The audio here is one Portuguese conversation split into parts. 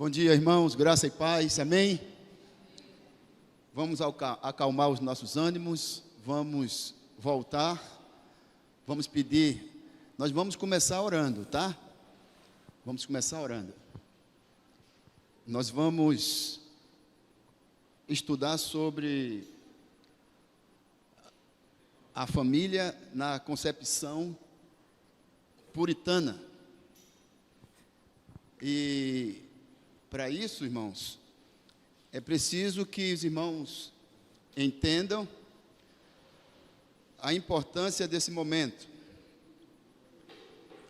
Bom dia, irmãos, graça e paz, amém? Vamos acalmar os nossos ânimos, vamos voltar, vamos pedir, nós vamos começar orando, tá? Vamos começar orando. Nós vamos estudar sobre a família na concepção puritana. E para isso, irmãos, é preciso que os irmãos entendam a importância desse momento.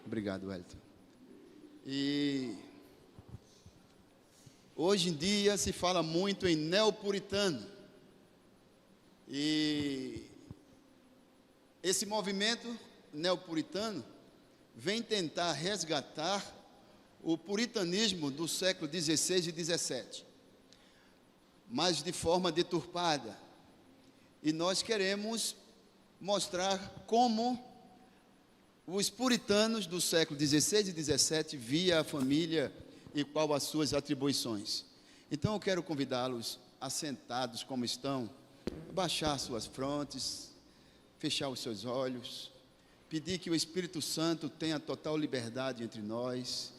Obrigado, Wellington. E hoje em dia se fala muito em neopuritano. E esse movimento neopuritano vem tentar resgatar o puritanismo do século XVI e XVII, mas de forma deturpada. E nós queremos mostrar como os puritanos do século XVI e XVII via a família e quais as suas atribuições. Então eu quero convidá-los, assentados como estão, a baixar suas frontes, fechar os seus olhos, pedir que o Espírito Santo tenha total liberdade entre nós.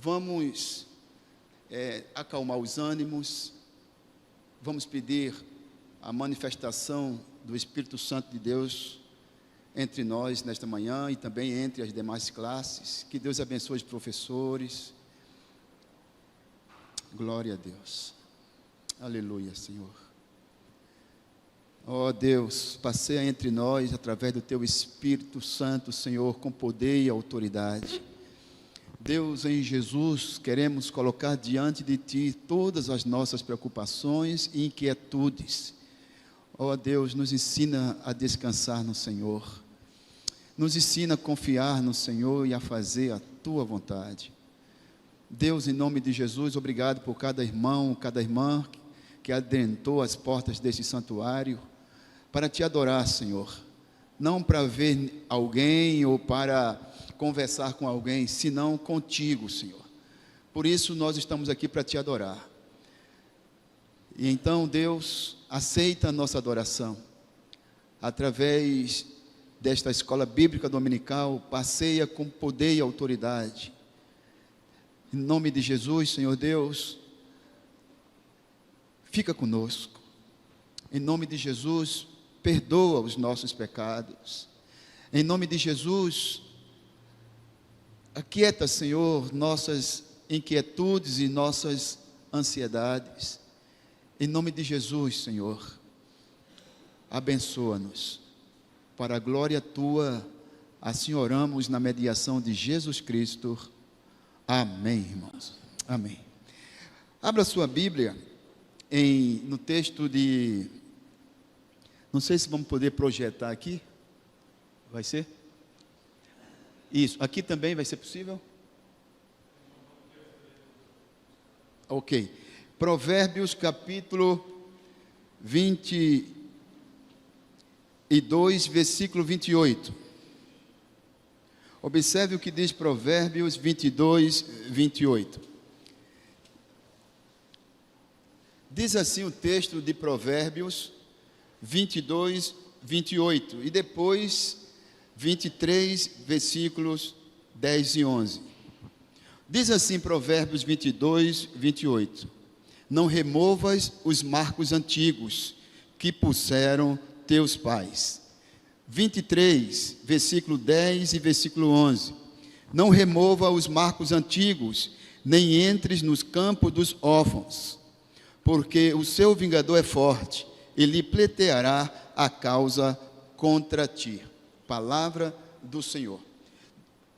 Vamos acalmar os ânimos, vamos pedir a manifestação do Espírito Santo de Deus entre nós nesta manhã e também entre as demais classes. Que Deus abençoe os professores. Glória a Deus. Aleluia, Senhor. Ó Deus, passeia entre nós através do Teu Espírito Santo, Senhor, com poder e autoridade. Deus, em Jesus, queremos colocar diante de Ti todas as nossas preocupações e inquietudes. Ó Deus, nos ensina a descansar no Senhor. Nos ensina a confiar no Senhor e a fazer a Tua vontade. Deus, em nome de Jesus, obrigado por cada irmão, cada irmã que adentrou as portas deste santuário para Te adorar, Senhor. Não para ver alguém ou para conversar com alguém, senão contigo, Senhor. Por isso nós estamos aqui para Te adorar. E então, Deus, aceita a nossa adoração. Através desta escola bíblica dominical, passeia com poder e autoridade. Em nome de Jesus, Senhor Deus, fica conosco. Em nome de Jesus, perdoa os nossos pecados. Em nome de Jesus, aquieta, Senhor, nossas inquietudes e nossas ansiedades. Em nome de Jesus, Senhor, abençoa-nos. Para a glória Tua, assim oramos na mediação de Jesus Cristo. Amém, irmãos. Amém. Abra sua Bíblia no texto de... Não sei se vamos poder projetar aqui. Vai ser? Isso. Aqui também vai ser possível? Ok. Provérbios capítulo 22, versículo 28. Observe o que diz Provérbios 22, 28. Diz assim o texto de Provérbios 22, 28. E depois 23, versículos 10 e 11. Diz assim Provérbios 22, 28. Não removas os marcos antigos que puseram teus pais. 23, versículo 10 e versículo 11. Não remova os marcos antigos, nem entres nos campos dos órfãos, porque o seu vingador é forte, ele pleiteará a causa contra ti. Palavra do Senhor.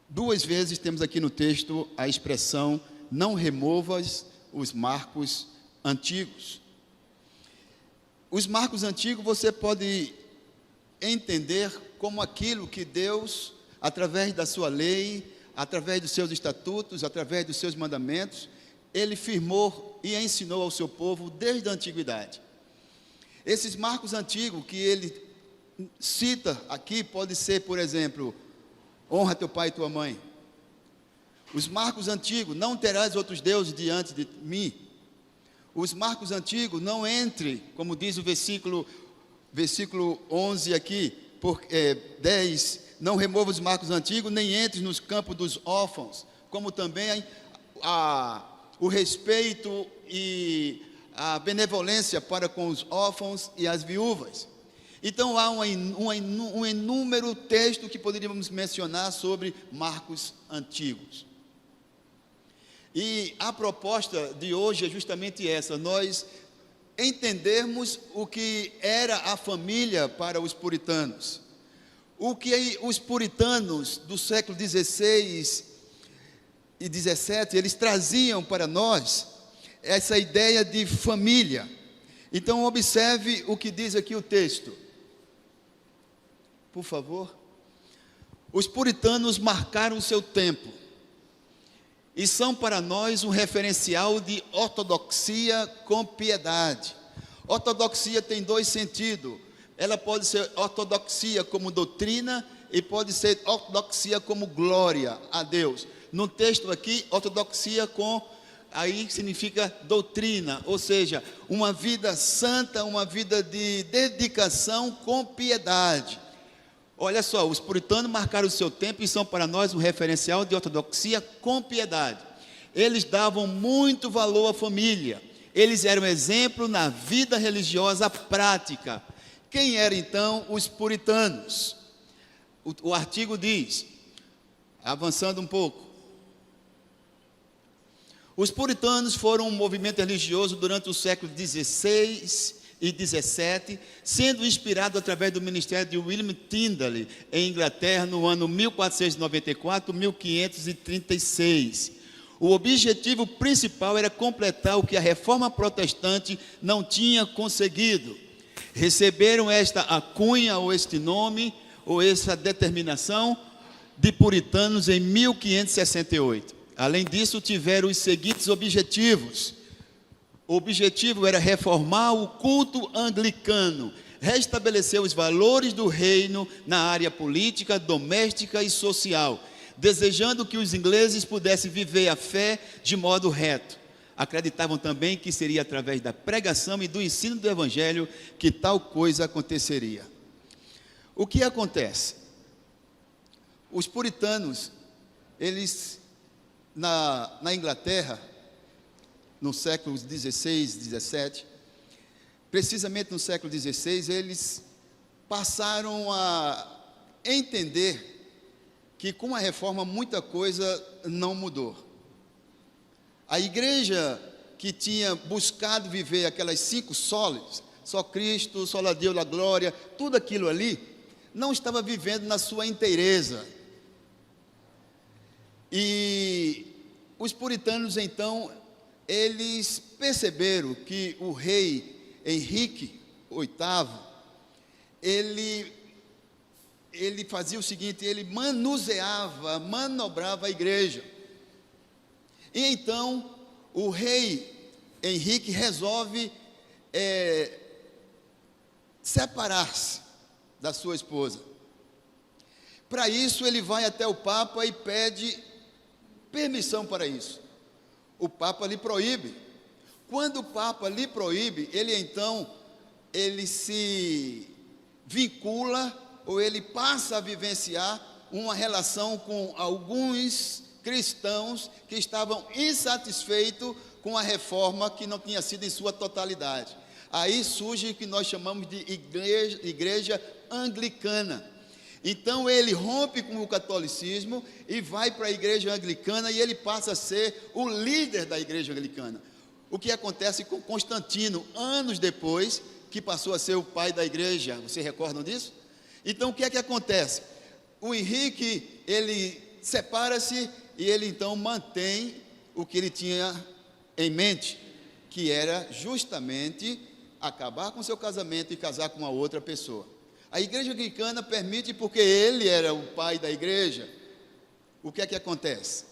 Duas vezes temos aqui no texto a expressão, não removas os marcos antigos. Os marcos antigos você pode entender como aquilo que Deus, através da sua lei, através dos seus estatutos, através dos seus mandamentos, Ele firmou e ensinou ao seu povo desde a antiguidade. Esses marcos antigos que Ele cita aqui, pode ser, por exemplo, honra teu pai e tua mãe, Os marcos antigos, não terás outros deuses diante de mim. Os marcos antigos, não entre, como diz o versículo 11 aqui, 10, não remova os marcos antigos, nem entre nos campos dos órfãos, como também o respeito e a benevolência para com os órfãos e as viúvas. Então há um inúmero texto que poderíamos mencionar sobre marcos antigos. E a proposta de hoje é justamente essa: nós entendermos o que era a família para os puritanos. O que os puritanos do século XVI e XVII, eles traziam para nós essa ideia de família. Então observe o que diz aqui o texto, por favor. Os puritanos marcaram o seu tempo e são para nós um referencial de ortodoxia com piedade. Ortodoxia tem dois sentidos. Ela pode ser ortodoxia como doutrina e pode ser ortodoxia como glória a Deus. No texto aqui, ortodoxia aí significa doutrina, ou seja, uma vida santa, uma vida de dedicação com piedade. Olha só, os puritanos marcaram o seu tempo e são para nós um referencial de ortodoxia com piedade. Eles davam muito valor à família. Eles eram exemplo na vida religiosa prática. Quem eram então os puritanos? O artigo diz, avançando um pouco: os puritanos foram um movimento religioso durante o século XVI e XVII, sendo inspirado através do ministério de William Tyndale, em Inglaterra, no ano 1494-1536. O objetivo principal era completar o que a Reforma Protestante não tinha conseguido. Receberam esta alcunha, ou este nome, ou essa determinação de puritanos em 1568. Além disso, tiveram os seguintes objetivos. O objetivo era reformar o culto anglicano, restabelecer os valores do reino na área política, doméstica e social, desejando que os ingleses pudessem viver a fé de modo reto. Acreditavam também que seria através da pregação e do ensino do evangelho que tal coisa aconteceria. O que acontece? Os puritanos, eles, na Inglaterra, no século XVI, XVII, precisamente no século XVI, eles passaram a entender que com a reforma muita coisa não mudou. A igreja que tinha buscado viver aquelas 5 solas, só Cristo, só a Deus, a glória, tudo aquilo ali, não estava vivendo na sua inteireza. E os puritanos, então, eles perceberam que o rei Henrique VIII, ele fazia o seguinte: ele manobrava a igreja. E então, o rei Henrique resolve separar-se da sua esposa. Para isso, ele vai até o Papa e pede permissão para isso. O Papa lhe proíbe. Quando o Papa lhe proíbe, ele se vincula, ou ele passa a vivenciar uma relação com alguns cristãos que estavam insatisfeitos com a reforma que não tinha sido em sua totalidade. Aí surge o que nós chamamos de igreja anglicana. Então ele rompe com o catolicismo e vai para a igreja anglicana, e ele passa a ser o líder da igreja anglicana. O que acontece com Constantino, anos depois, que passou a ser o pai da igreja, vocês recordam disso? Então o que é que acontece? O Henrique, ele separa-se e ele então mantém o que ele tinha em mente, que era justamente acabar com seu casamento e casar com uma outra pessoa. A igreja anglicana permite, porque ele era o pai da igreja. O que é que acontece?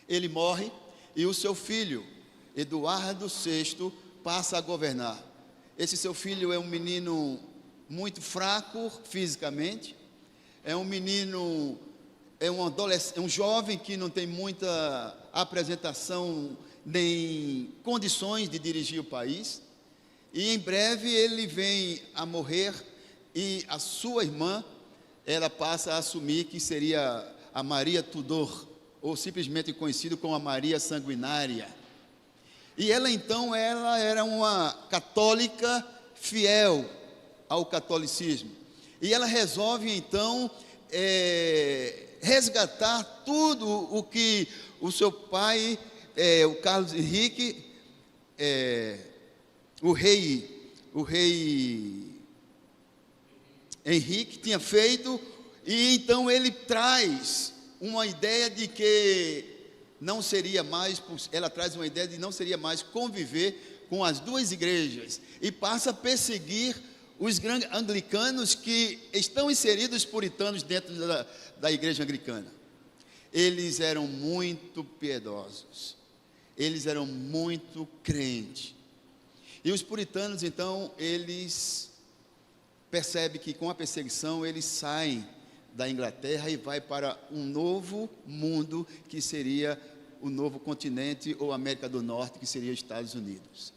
Ele morre e o seu filho, Eduardo VI, passa a governar. Esse seu filho é um menino muito fraco fisicamente, é um menino é um jovem que não tem muita apresentação nem condições de dirigir o país, e em breve ele vem a morrer, e a sua irmã, ela passa a assumir que seria a Maria Tudor, ou simplesmente conhecido como a Maria Sanguinária. E ela então, ela era uma católica fiel ao catolicismo, e ela resolve então resgatar tudo o que o seu pai, o Carlos Henrique, o rei Henrique tinha feito, e então ele traz uma ideia de que não seria mais, ela traz uma ideia de não seria mais conviver com as duas igrejas, e passa a perseguir os anglicanos que estão inseridos puritanos dentro da igreja anglicana. Eles eram muito piedosos, eles eram muito crentes, e os puritanos então, eles percebem que com a perseguição eles saem da Inglaterra e vai para um novo mundo, que seria o novo continente ou América do Norte, que seria os Estados Unidos.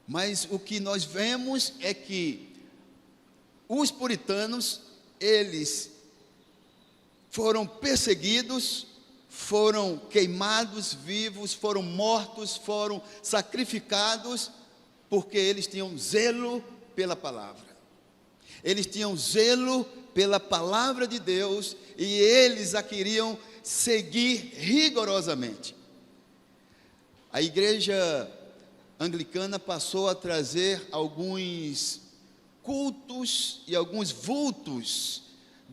Mas o que nós vemos é que os puritanos, eles foram perseguidos, foram queimados vivos, foram mortos, foram sacrificados, porque eles tinham zelo pela palavra. Eles tinham zelo pela palavra de Deus, e eles a queriam seguir rigorosamente. A igreja anglicana passou a trazer alguns cultos e alguns vultos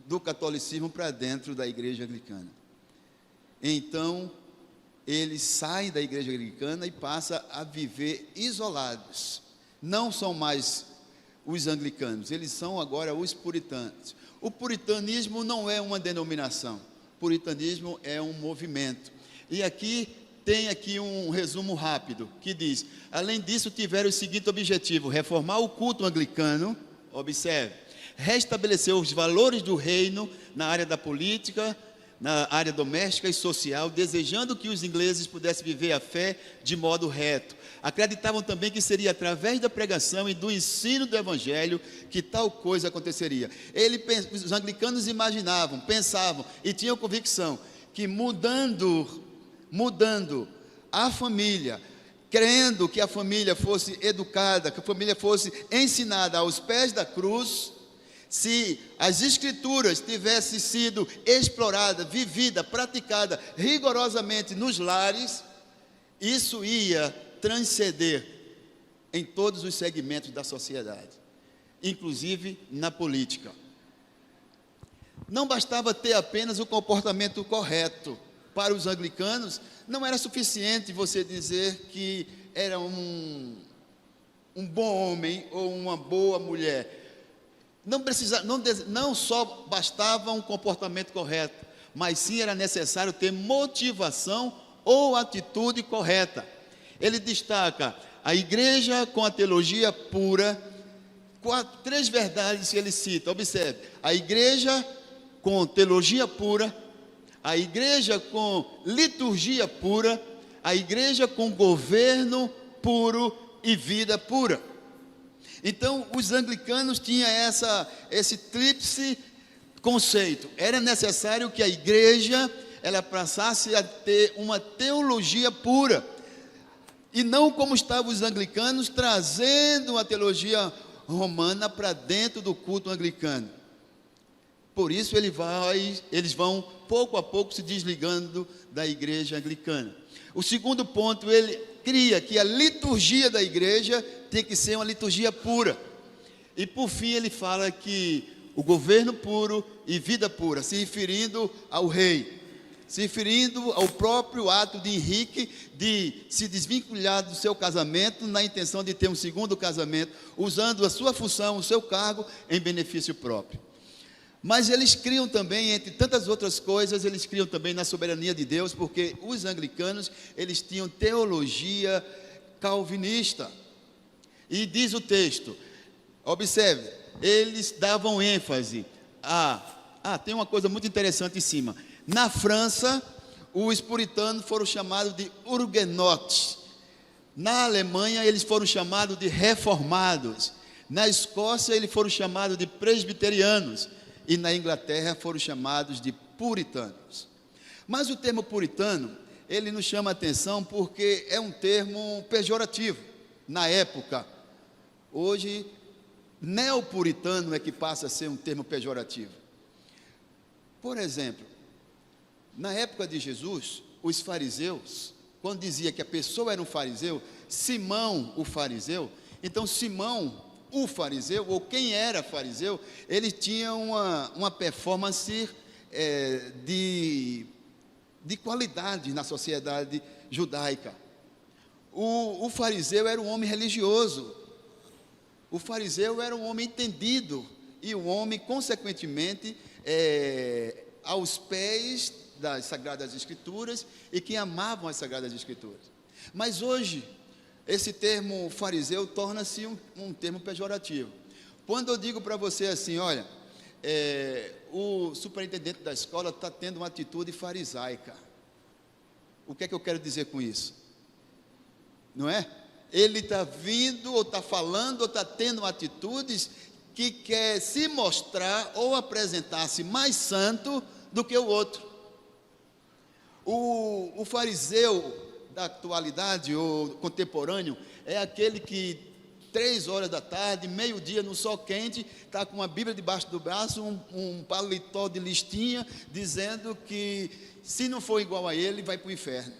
do catolicismo para dentro da igreja anglicana. Então, eles saem da igreja anglicana e passam a viver isolados. Não são mais os anglicanos, eles são agora os puritanos. O puritanismo não é uma denominação, o puritanismo é um movimento. E aqui tem um resumo rápido, que diz: além disso, tiveram o seguinte objetivo: reformar o culto anglicano, observe, restabelecer os valores do reino na área da política, na área doméstica e social, desejando que os ingleses pudessem viver a fé de modo reto. Acreditavam também que seria através da pregação e do ensino do evangelho que tal coisa aconteceria. Os anglicanos imaginavam, pensavam e tinham convicção que mudando a família, crendo que a família fosse educada, que a família fosse ensinada aos pés da cruz, se as escrituras tivessem sido exploradas, vividas, praticadas rigorosamente nos lares, isso ia transcender em todos os segmentos da sociedade, inclusive na política. Não bastava ter apenas o comportamento correto. Para os anglicanos, não era suficiente você dizer que era um bom homem ou uma boa mulher. Não só bastava um comportamento correto, mas sim era necessário ter motivação ou atitude correta. Ele destaca a igreja com a teologia pura, três verdades que ele cita. Observe: a igreja com teologia pura, a igreja com liturgia pura, a igreja com governo puro e vida pura. Então, os anglicanos tinham esse tríplice conceito. Era necessário que a igreja ela passasse a ter uma teologia pura, e não como estavam os anglicanos, trazendo a teologia romana para dentro do culto anglicano. Por isso eles vão pouco a pouco se desligando da igreja anglicana. O segundo ponto, ele cria que a liturgia da igreja tem que ser uma liturgia pura. E por fim ele fala que o governo puro e vida pura, se referindo ao rei, se referindo ao próprio ato de Henrique de se desvincular do seu casamento na intenção de ter um segundo casamento, usando a sua função, o seu cargo em benefício próprio. Mas eles criam também, entre tantas outras coisas, eles criam também na soberania de Deus, porque os anglicanos, eles tinham teologia calvinista. E diz o texto, observe, eles davam ênfase à tem uma coisa muito interessante em cima. Na França, os puritanos foram chamados de huguenotes. Na Alemanha, eles foram chamados de reformados. Na Escócia, eles foram chamados de presbiterianos. E na Inglaterra, foram chamados de puritanos. Mas o termo puritano, ele nos chama a atenção porque é um termo pejorativo na época. Hoje, neopuritano é que passa a ser um termo pejorativo. Por exemplo, na época de Jesus, os fariseus, quando dizia que a pessoa era um fariseu, Simão o fariseu, então Simão o fariseu, ou quem era fariseu, ele tinha uma performance de qualidade na sociedade judaica. O fariseu era um homem religioso, o fariseu era um homem entendido, e um homem, consequentemente, aos pés das Sagradas Escrituras, e que amavam as Sagradas Escrituras. Mas hoje, esse termo fariseu torna-se um termo pejorativo. Quando eu digo para você assim, olha, o superintendente da escola está tendo uma atitude farisaica, o que é que eu quero dizer com isso? Não é? Ele está vindo, ou está falando, ou está tendo atitudes que quer se mostrar ou apresentar-se mais santo do que o outro. O fariseu da atualidade, ou contemporâneo, é aquele que 3 horas da tarde, meio-dia, no sol quente, está com uma Bíblia debaixo do braço, um paletó de listinha, dizendo que se não for igual a ele, vai para o inferno.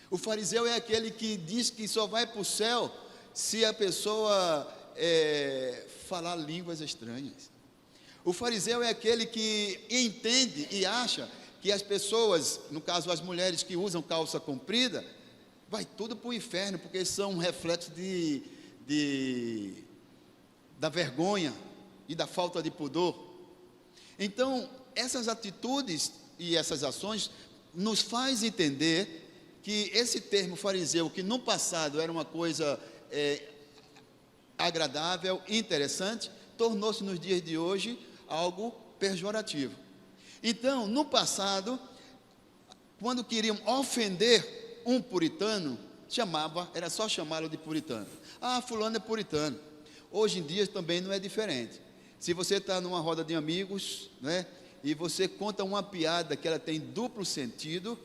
O fariseu é aquele que diz que só vai para o céu se a pessoa falar línguas estranhas. O fariseu é aquele que entende e acha que as pessoas, no caso as mulheres que usam calça comprida, vai tudo para o inferno, porque são um reflexo da vergonha e da falta de pudor. Então, essas atitudes e essas ações nos faz entender que esse termo fariseu, que no passado era uma coisa agradável, interessante, tornou-se nos dias de hoje algo pejorativo. Então, no passado, quando queriam ofender um puritano, era só chamá-lo de puritano. Fulano é puritano. Hoje em dia também não é diferente. Se você está numa roda de amigos, né, e você conta uma piada que ela tem duplo sentido,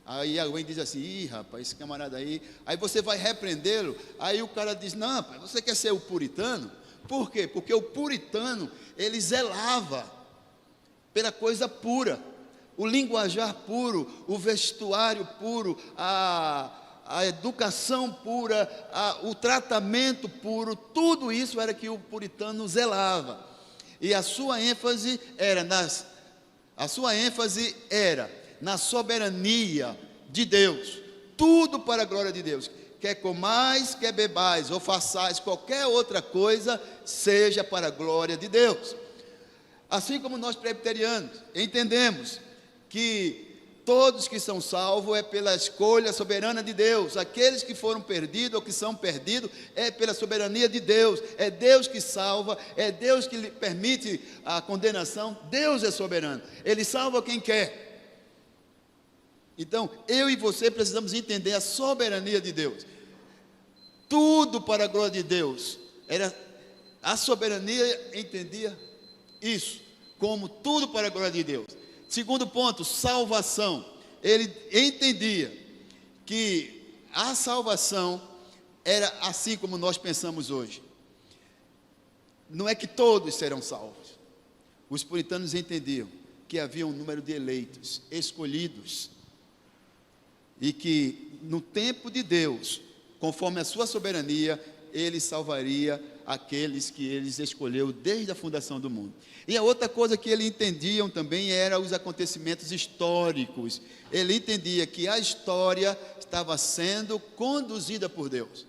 aí alguém diz assim, rapaz, esse camarada aí você vai repreendê-lo, aí o cara diz, não, rapaz, você quer ser o puritano? Por quê? Porque o puritano, ele zelava pela coisa pura, o linguajar puro, o vestuário puro, a educação pura, o tratamento puro, tudo isso era que o puritano zelava, e a sua ênfase era na soberania de Deus, tudo para a glória de Deus, quer comais, quer bebais, ou façais qualquer outra coisa, seja para a glória de Deus. Assim como nós presbiterianos entendemos que todos que são salvos é pela escolha soberana de Deus, aqueles que foram perdidos ou que são perdidos é pela soberania de Deus, é Deus que salva, é Deus que lhe permite a condenação, Deus é soberano, Ele salva quem quer. Então, eu e você precisamos entender a soberania de Deus, tudo para a glória de Deus, a soberania entendia isso, como tudo para a glória de Deus. Segundo ponto, salvação. Ele entendia que a salvação era assim como nós pensamos hoje. Não é que todos serão salvos. Os puritanos entendiam que havia um número de eleitos, escolhidos, e que no tempo de Deus, conforme a sua soberania, Ele salvaria aqueles que Ele escolheu desde a fundação do mundo. E a outra coisa que eles entendiam também era os acontecimentos históricos. Ele entendia que a história estava sendo conduzida por Deus.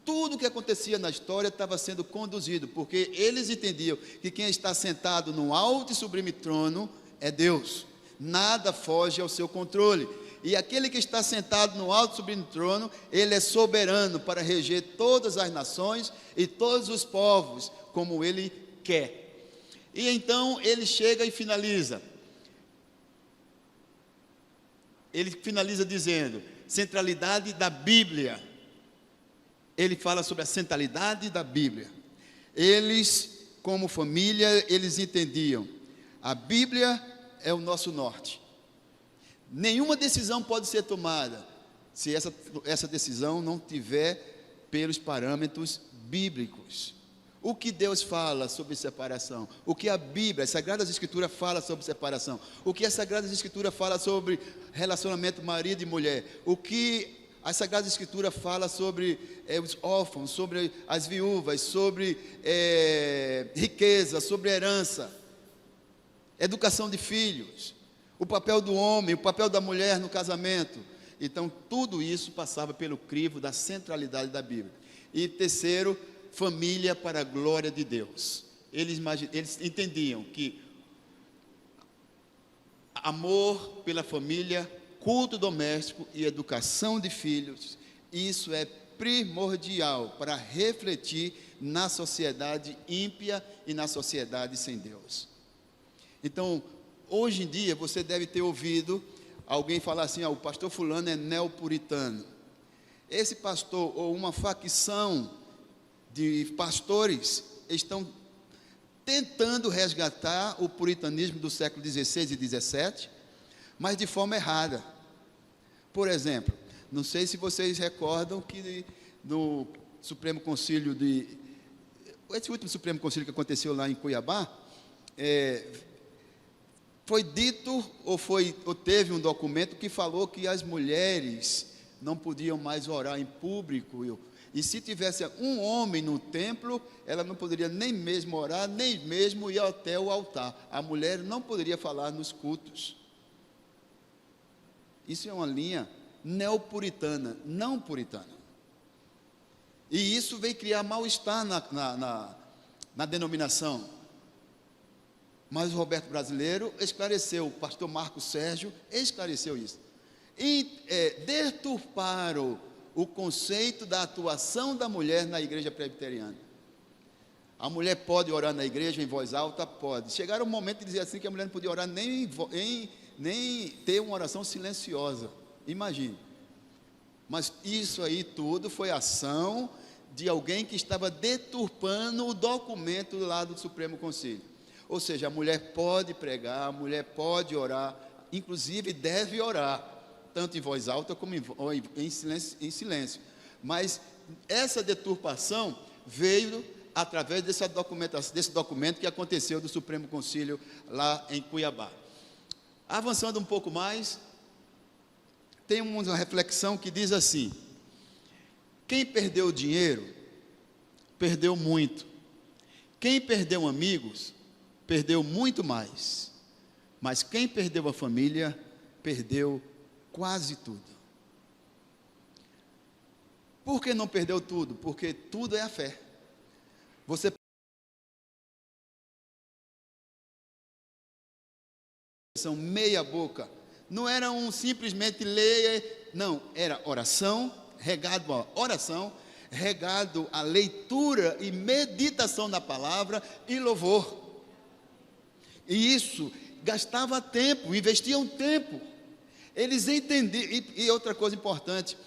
Tudo o que acontecia na história estava sendo conduzido, porque eles entendiam que quem está sentado no alto e sublime trono é Deus. Nada foge ao seu controle. E aquele que está sentado no alto e sublime trono, Ele é soberano para reger todas as nações e todos os povos, como Ele quer. E então ele chega e finaliza. Ele finaliza dizendo: centralidade da Bíblia. Ele fala sobre a centralidade da Bíblia. Eles, como família, eles entendiam: a Bíblia é o nosso norte. Nenhuma decisão pode ser tomada se essa decisão não tiver pelos parâmetros bíblicos. O que Deus fala sobre separação? O que a Bíblia, as Sagradas Escrituras fala sobre separação? O que as Sagradas Escrituras fala sobre relacionamento marido e mulher? O que as Sagradas Escrituras fala sobre os órfãos, sobre as viúvas, sobre riqueza, sobre herança, educação de filhos, o papel do homem, o papel da mulher no casamento. Então, tudo isso passava pelo crivo da centralidade da Bíblia. E terceiro, família para a glória de Deus. Eles entendiam que amor pela família, culto doméstico e educação de filhos, isso é primordial para refletir na sociedade ímpia e na sociedade sem Deus. Então, hoje em dia, você deve ter ouvido alguém falar assim: o pastor fulano é neopuritano. Esse pastor ou uma facção de pastores estão tentando resgatar o puritanismo do século XVI e XVII, mas de forma errada. Por exemplo, não sei se vocês recordam que no Supremo Concílio esse último Supremo Concílio que aconteceu lá em Cuiabá, foi dito ou teve um documento que falou que as mulheres não podiam mais orar em público, e se tivesse um homem no templo, ela não poderia nem mesmo orar, nem mesmo ir até o altar. A mulher não poderia falar nos cultos. Isso é uma linha neopuritana, não puritana. E isso veio criar mal-estar na denominação. Mas o Roberto Brasileiro esclareceu, o pastor Marco Sérgio esclareceu isso. E deturparam o conceito da atuação da mulher na igreja presbiteriana. A mulher pode orar na igreja em voz alta? Pode. Chegaram um momento de dizer assim que a mulher não podia orar nem ter uma oração silenciosa. Imagine. Mas isso aí tudo foi ação de alguém que estava deturpando o documento lá do Supremo Concílio. Ou seja, a mulher pode pregar, a mulher pode orar, inclusive deve orar, tanto em voz alta como em silêncio. Mas essa deturpação veio através desse documento que aconteceu do Supremo Concílio lá em Cuiabá. Avançando um pouco mais, tem uma reflexão que diz assim: quem perdeu dinheiro, perdeu muito. Quem perdeu amigos, perdeu muito mais. Mas quem perdeu a família, perdeu quase tudo. Por que não perdeu tudo? Porque tudo é a fé. Você são meia boca, não era simplesmente ler, não, era oração, regado a oração, regado a leitura e meditação da palavra e louvor. E isso gastava tempo, investiam tempo. Eles entendiam. E outra coisa importante,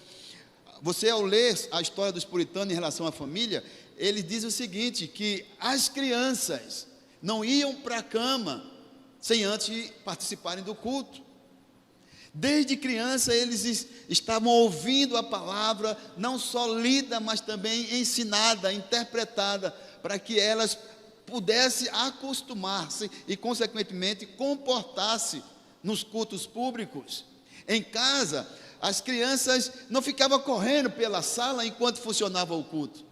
você ao ler a história dos puritanos em relação à família, ele diz o seguinte, que as crianças não iam para a cama sem antes participarem do culto. Desde criança eles estavam ouvindo a palavra, não só lida, mas também ensinada, interpretada, para que elas pudessem acostumar-se e, consequentemente, comportar-se nos cultos públicos. Em casa, as crianças não ficavam correndo pela sala enquanto funcionava o culto.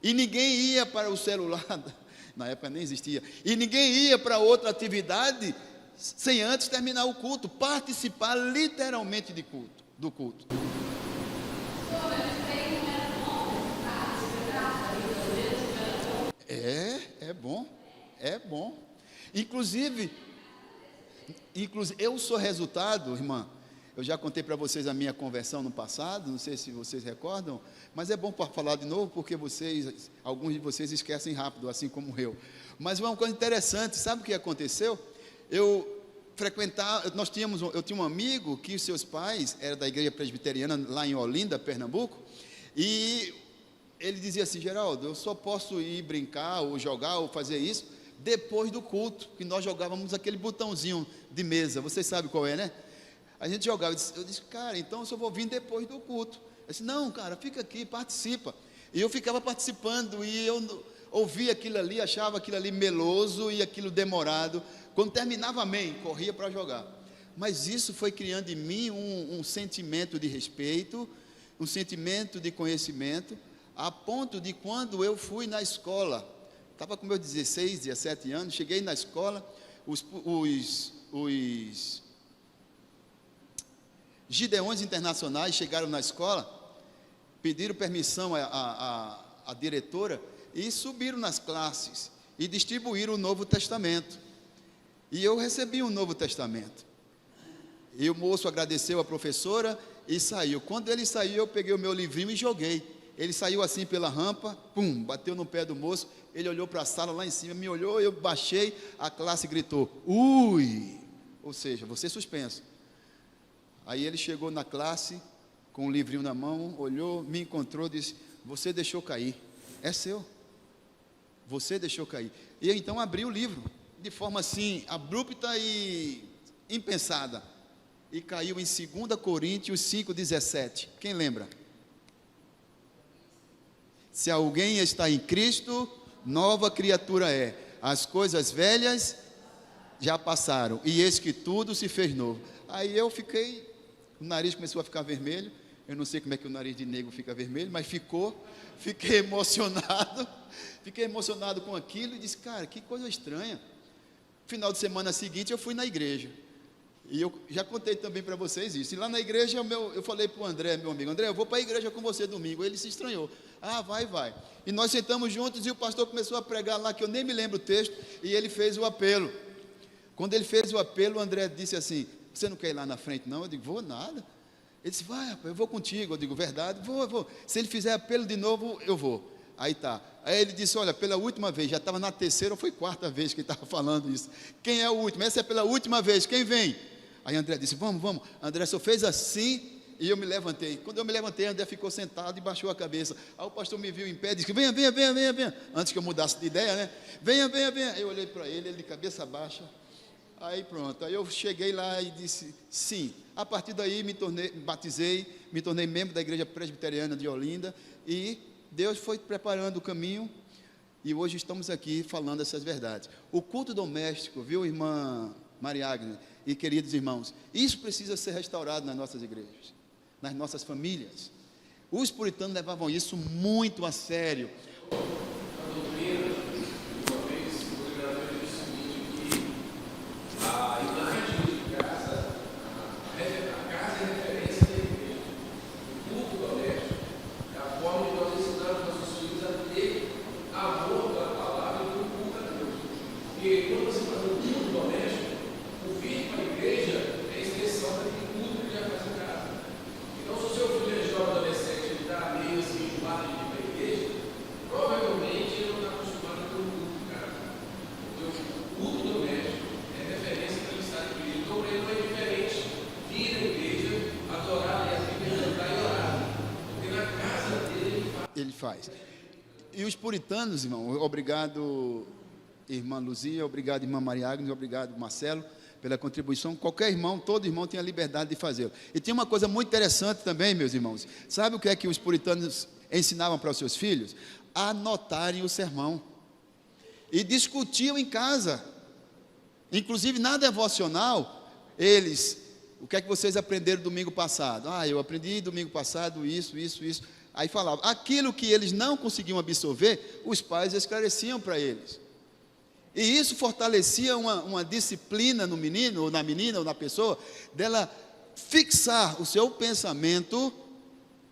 E ninguém ia para o celular, na época nem existia, e ninguém ia para outra atividade sem antes terminar o culto, participar literalmente do culto. É bom. Inclusive, eu sou resultado, irmã, Eu já contei para vocês a minha conversão no passado, não sei se vocês recordam, mas é bom para falar de novo, porque alguns de vocês esquecem rápido, assim como eu. Mas uma coisa interessante, sabe o que aconteceu? Eu tinha um amigo que os seus pais eram da igreja presbiteriana lá em Olinda, Pernambuco, e ele dizia assim: Geraldo, eu só posso ir brincar, ou jogar, ou fazer isso, depois do culto, que nós jogávamos aquele botãozinho de mesa, vocês sabem qual é, né? A gente jogava, eu disse, cara, então eu só vou vir depois do culto. Eu disse, não, cara, fica aqui, participa. E eu ficava participando, e eu ouvia aquilo ali, achava aquilo ali meloso, e aquilo demorado. Quando terminava, amém, corria para jogar. Mas isso foi criando em mim um sentimento de respeito, um sentimento de conhecimento, a ponto de quando eu fui na escola, estava com meus 16, 17 anos, cheguei na escola, os Gideões Internacionais chegaram na escola, pediram permissão à diretora e subiram nas classes e distribuíram o Novo Testamento. E eu recebi o Novo Testamento. E o moço agradeceu a professora e saiu. Quando ele saiu, eu peguei o meu livrinho e joguei. Ele saiu assim pela rampa, pum, bateu no pé do moço. Ele olhou para a sala lá em cima, me olhou, eu baixei, a classe gritou, ui! Ou seja, você suspenso. Aí ele chegou na classe, com o livrinho na mão, olhou, me encontrou, disse, você deixou cair, é seu, você deixou cair. E então abri o livro, de forma assim, abrupta e impensada, e caiu em 2 Coríntios 5,17, quem lembra? Se alguém está em Cristo, nova criatura é, as coisas velhas já passaram, e eis que tudo se fez novo. Aí eu fiquei, o nariz começou a ficar vermelho, eu não sei como é que o nariz de negro fica vermelho, mas fiquei emocionado com aquilo, e disse, cara, que coisa estranha. Final de semana seguinte eu fui na igreja, e eu já contei também para vocês isso, e lá na igreja eu falei para o André, meu amigo, André, eu vou para a igreja com você domingo. Ele se estranhou, vai, e nós sentamos juntos, e o pastor começou a pregar lá, que eu nem me lembro o texto, e ele fez o apelo. Quando ele fez o apelo, o André disse assim, você não quer ir lá na frente não? Eu digo, vou nada. Ele disse, vai rapaz, eu vou contigo. Eu digo, verdade, vou, se ele fizer apelo de novo, eu vou. Aí ele disse, olha, pela última vez, já estava na 3ª ou foi 4ª vez que ele estava falando isso, quem é o último? Essa é pela última vez, quem vem? Aí André disse, vamos, André só fez assim, e eu me levantei. Quando eu me levantei, André ficou sentado e baixou a cabeça. Aí o pastor me viu em pé e disse, venha, antes que eu mudasse de ideia, né? Venha. Eu olhei para ele de cabeça baixa. Aí pronto, aí eu cheguei lá e disse, sim. A partir daí batizei, me tornei membro da igreja presbiteriana de Olinda, e Deus foi preparando o caminho, e hoje estamos aqui falando essas verdades. O culto doméstico, viu, irmã Maria Agnes e queridos irmãos, isso precisa ser restaurado nas nossas igrejas, nas nossas famílias. Os puritanos levavam isso muito a sério. Ele faz. E os puritanos, irmão, obrigado, irmã Luzia, obrigado, irmã Maria Agnes, obrigado, Marcelo, pela contribuição. Qualquer irmão, todo irmão tem a liberdade de fazê-lo. E tem uma coisa muito interessante também, meus irmãos. Sabe o que é que os puritanos ensinavam para os seus filhos? Anotarem o sermão. E discutiam em casa. Inclusive na devocional, o que é que vocês aprenderam domingo passado? Eu aprendi domingo passado isso. Aí falava, aquilo que eles não conseguiam absorver, os pais esclareciam para eles. E isso fortalecia uma disciplina no menino, ou na menina, ou na pessoa, dela fixar o seu pensamento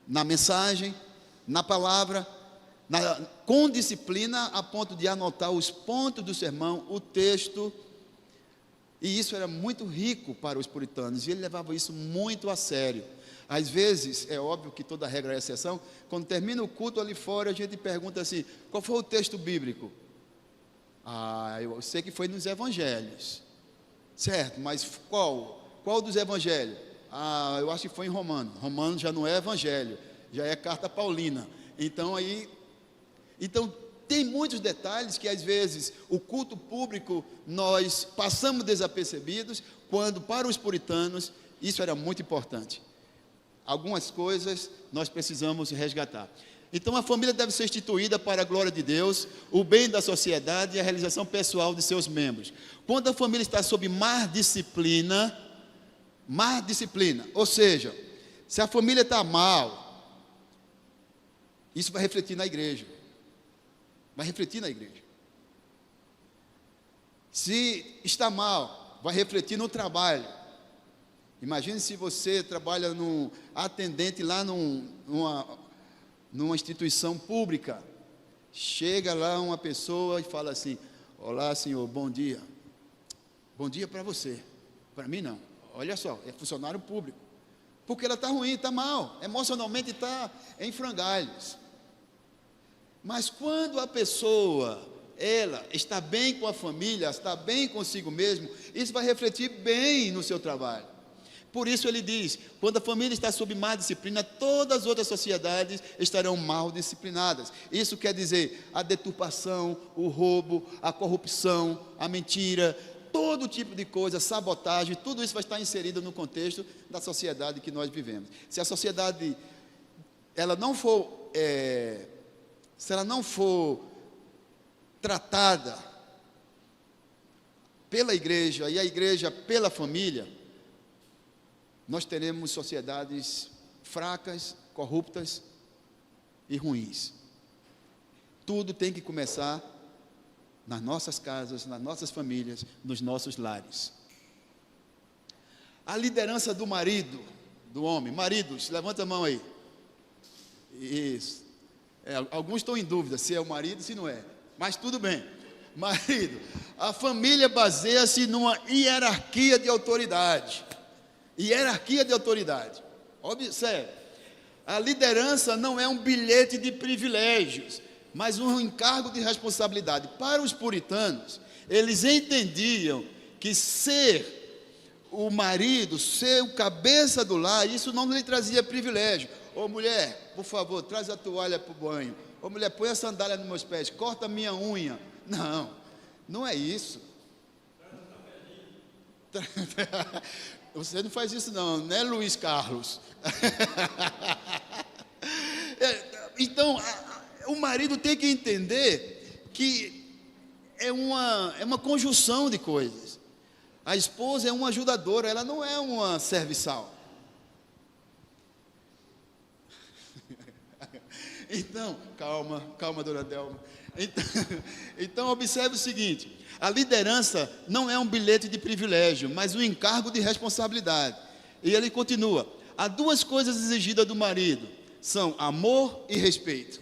na mensagem, na palavra, com disciplina, a ponto de anotar os pontos do sermão, o texto, E isso era muito rico para os puritanos, e ele levava isso muito a sério. Às vezes, é óbvio que toda regra é exceção, quando termina o culto ali fora, a gente pergunta assim: qual foi o texto bíblico? Eu sei que foi nos evangelhos. Certo, mas qual? Qual dos evangelhos? Eu acho que foi em Romanos. Romanos já não é evangelho, já é carta paulina. Então tem muitos detalhes que às vezes o culto público nós passamos desapercebidos, quando para os puritanos isso era muito importante. Algumas coisas nós precisamos resgatar. Então a família deve ser instituída para a glória de Deus, o bem da sociedade e a realização pessoal de seus membros. Quando a família está sob má disciplina, ou seja, se a família está mal, isso vai refletir na igreja. Se está mal, vai refletir no trabalho. Imagine se você trabalha atendente lá numa instituição pública. Chega lá uma pessoa e fala assim: olá senhor, bom dia. Bom dia para você, para mim não. Olha só, é funcionário público. Porque ela está ruim, está mal, emocionalmente está em frangalhos. Mas quando a pessoa, ela está bem com a família, está bem consigo mesmo, isso vai refletir bem no seu trabalho. Por isso ele diz: quando a família está sob má disciplina, todas as outras sociedades estarão mal disciplinadas. Isso quer dizer a deturpação, o roubo, a corrupção, a mentira, todo tipo de coisa, sabotagem, tudo isso vai estar inserido no contexto da sociedade que nós vivemos. Se a sociedade se ela não for tratada pela igreja e a igreja pela família, nós teremos sociedades fracas, corruptas e ruins. Tudo tem que começar nas nossas casas, nas nossas famílias, nos nossos lares. A liderança do marido, do homem. Maridos, levanta a mão aí. Isso. Alguns estão em dúvida se é o marido, se não é. Mas tudo bem. Marido, a família baseia-se numa hierarquia de autoridade. Observe, a liderança não é um bilhete de privilégios, mas um encargo de responsabilidade. Para os puritanos, eles entendiam que ser o marido, ser o cabeça do lar, isso não lhe trazia privilégio. Ô mulher, por favor, traz a toalha para o banho. Ô mulher, põe a sandália nos meus pés, corta a minha unha. Não é isso. Você não faz isso não, né, Luiz Carlos? Então, o marido tem que entender que é uma conjunção de coisas. A esposa é uma ajudadora, ela não é uma serviçal. Então, calma, dona Delma. Então, observe o seguinte: a liderança não é um bilhete de privilégio, mas um encargo de responsabilidade. E ele continua: há duas coisas exigidas do marido, são amor e respeito.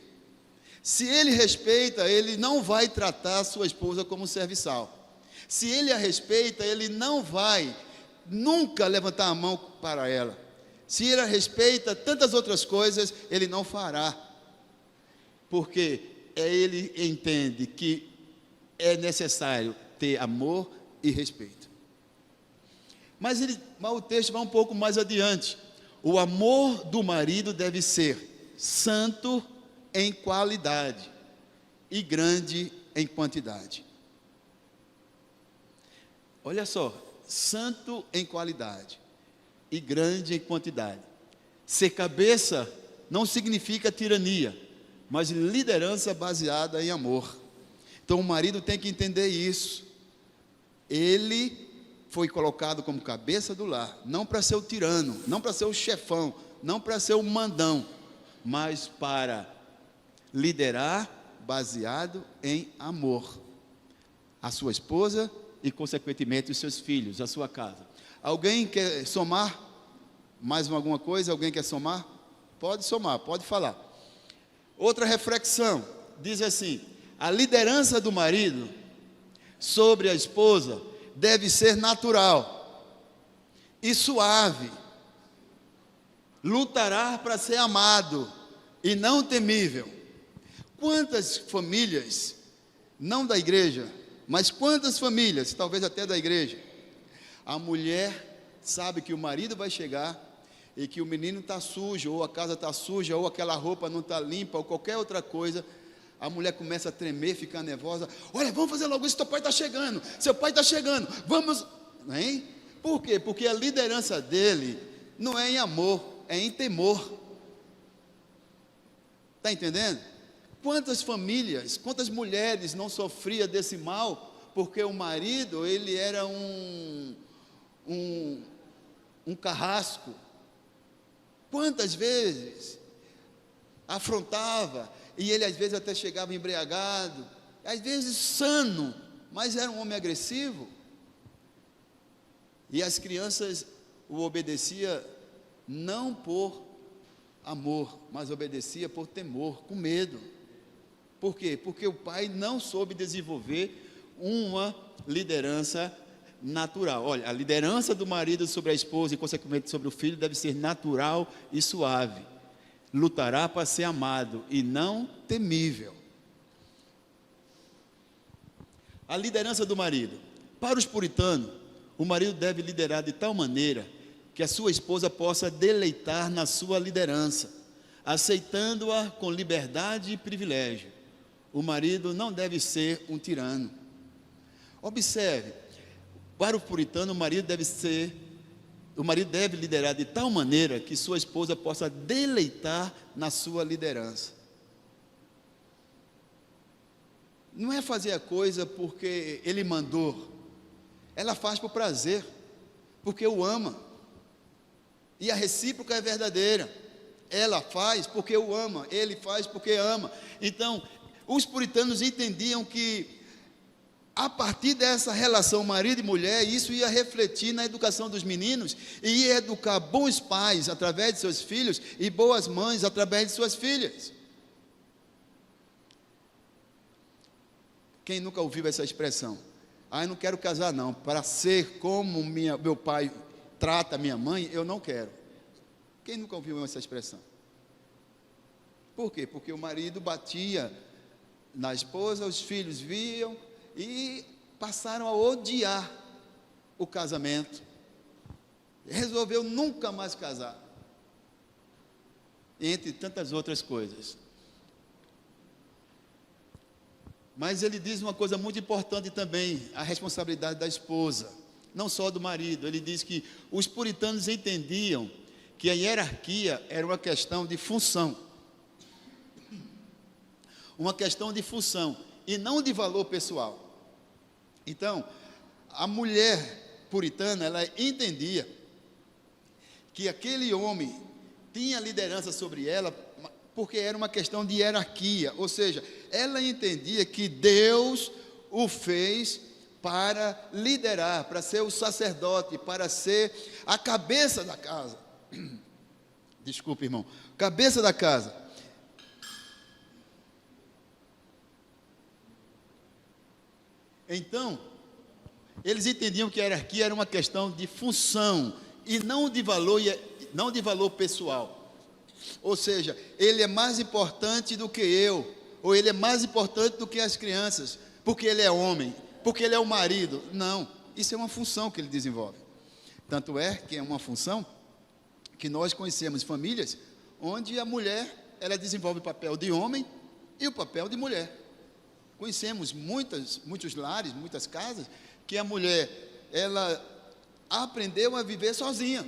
Se ele respeita, ele não vai tratar a sua esposa como serviçal. Se ele a respeita, ele não vai nunca levantar a mão para ela. Se ele a respeita, tantas outras coisas ele não fará. Porque ele entende que é necessário ter amor e respeito. Mas o texto vai um pouco mais adiante. O amor do marido deve ser santo em qualidade e grande em quantidade. Olha só, santo em qualidade e grande em quantidade. Ser cabeça não significa tirania, mas liderança baseada em amor. Então o marido tem que entender isso. Ele foi colocado como cabeça do lar, não para ser o tirano, não para ser o chefão, não para ser o mandão, mas para liderar baseado em amor. A sua esposa e, consequentemente, os seus filhos, a sua casa. Alguém quer somar mais alguma coisa? Alguém quer somar? Pode somar, pode falar. Outra reflexão, diz assim: a liderança do marido sobre a esposa deve ser natural e suave. Lutará para ser amado e não temível. Quantas famílias, não da igreja, mas quantas famílias, talvez até da igreja, a mulher sabe que o marido vai chegar e que o menino está sujo, ou a casa está suja, ou aquela roupa não está limpa, ou qualquer outra coisa, a mulher começa a tremer, ficar nervosa. Olha, vamos fazer logo isso, teu pai está chegando, seu pai está chegando, vamos, hein? Por quê? Porque a liderança dele não é em amor, é em temor. Está entendendo? Quantas famílias, quantas mulheres não sofriam desse mal, porque o marido, ele era um carrasco. Quantas vezes afrontava, e ele às vezes até chegava embriagado, às vezes sano, mas era um homem agressivo. E as crianças o obedeciam não por amor, mas obedecia por temor, com medo. Por quê? Porque o pai não soube desenvolver uma liderança natural. Olha, a liderança do marido sobre a esposa e consequentemente sobre o filho deve ser natural e suave. Lutará para ser amado e não temível. A liderança do marido. Para os puritanos, o marido deve liderar de tal maneira que a sua esposa possa deleitar na sua liderança, aceitando-a com liberdade e privilégio. O marido não deve ser um tirano. Observe, para o puritano, o marido deve liderar de tal maneira que sua esposa possa deleitar na sua liderança. Não é fazer a coisa porque ele mandou, ela faz por prazer, porque o ama, e a recíproca é verdadeira. Ela faz porque o ama, ele faz porque ama. Então, os puritanos entendiam que a partir dessa relação marido e mulher, isso ia refletir na educação dos meninos e ia educar bons pais através de seus filhos e boas mães através de suas filhas. Quem nunca ouviu essa expressão? Eu não quero casar não, para ser como meu pai trata minha mãe, eu não quero. Quem nunca ouviu essa expressão? Por quê? Porque o marido batia na esposa, os filhos viam e passaram a odiar o casamento. Resolveu nunca mais casar, entre tantas outras coisas. Mas ele diz uma coisa muito importante também, a responsabilidade da esposa, não só do marido. Ele diz que os puritanos entendiam que a hierarquia era uma questão de função. Uma questão de função e não de valor pessoal. Então, a mulher puritana, ela entendia que aquele homem tinha liderança sobre ela, porque era uma questão de hierarquia, ou seja, ela entendia que Deus o fez para liderar, para ser o sacerdote, para ser a cabeça da casa. Desculpe, irmão, cabeça da casa. Então, eles entendiam que a hierarquia era uma questão de função e não de valor pessoal. Ou seja, ele é mais importante do que eu, ou ele é mais importante do que as crianças, porque ele é homem, porque ele é o marido. Não, isso é uma função que ele desenvolve. Tanto é que é uma função que nós conhecemos famílias onde a mulher, ela desenvolve o papel de homem e o papel de mulher. Conhecemos muitos lares, muitas casas, que a mulher, ela aprendeu a viver sozinha.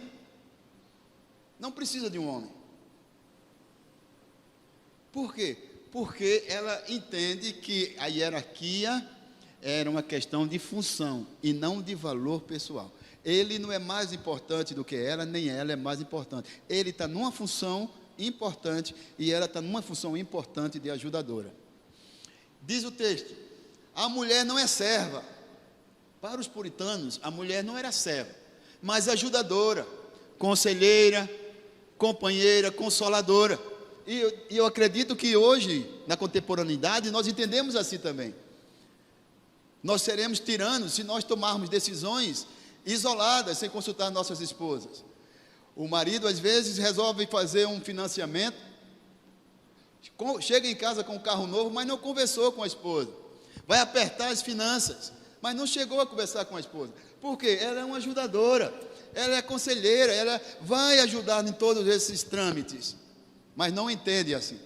Não precisa de um homem. Por quê? Porque ela entende que a hierarquia era uma questão de função e não de valor pessoal. Ele não é mais importante do que ela, nem ela é mais importante. Ele está numa função importante e ela está numa função importante de ajudadora. Diz o texto, a mulher não é serva. Para os puritanos, a mulher não era serva, mas ajudadora, conselheira, companheira, consoladora. E eu acredito que hoje, na contemporaneidade, nós entendemos assim também. Nós seremos tiranos se nós tomarmos decisões isoladas, sem consultar nossas esposas. O marido, às vezes, resolve fazer um financiamento, chega em casa com um carro novo, mas não conversou com a esposa. Vai apertar as finanças, mas não chegou a conversar com a esposa. Por quê? Ela é uma ajudadora, ela é conselheira, ela vai ajudar em todos esses trâmites, mas não entende assim.